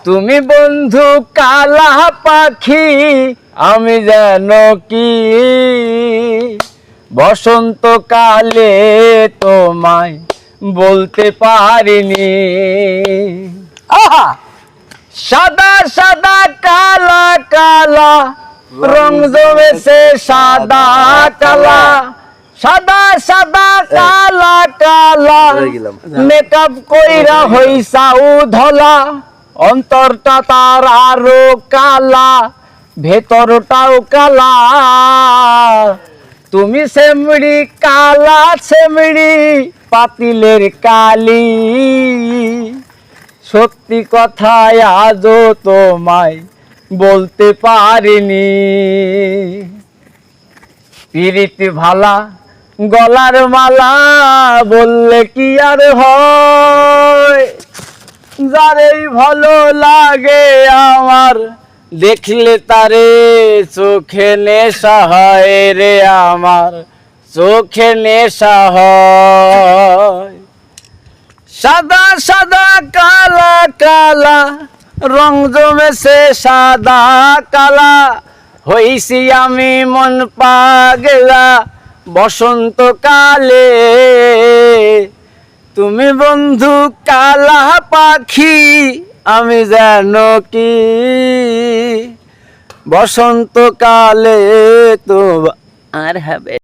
তুমি বন্ধু কালা পাখি, আমি যেন কি বসন্তকালে তোমায় বলতে পারিনি। সাদা সাদা কালা কালা রং জমেছে সাদা কালা, সাদা সাদা কালা কালা মেকআপ কইরা হইছাও ধলা। অন্তরটা তার আরো কালা, ভেতরটাও কালা। তুমি সেমড়ি কালা সেমড়ি পাতিলের কালি। সত্যি কথায় আজও তোমায় বলতে পারিনি। পিরিতি ভালা গলার মালা বললে কি আর হয়। যারেই ভালো লাগে আমার দেখলে তারে চোখে নেশা হয় রে, আমার চোখে নেশা হয়। সাদা সাদা কালা কালা রং জমেছে সাদা কালা, হইছি আমি মন পাগলা বসন্তকালে। তুমি বন্ধু কালা পাখি, আমি যেন কি বসন্তকালে তো আর হবে।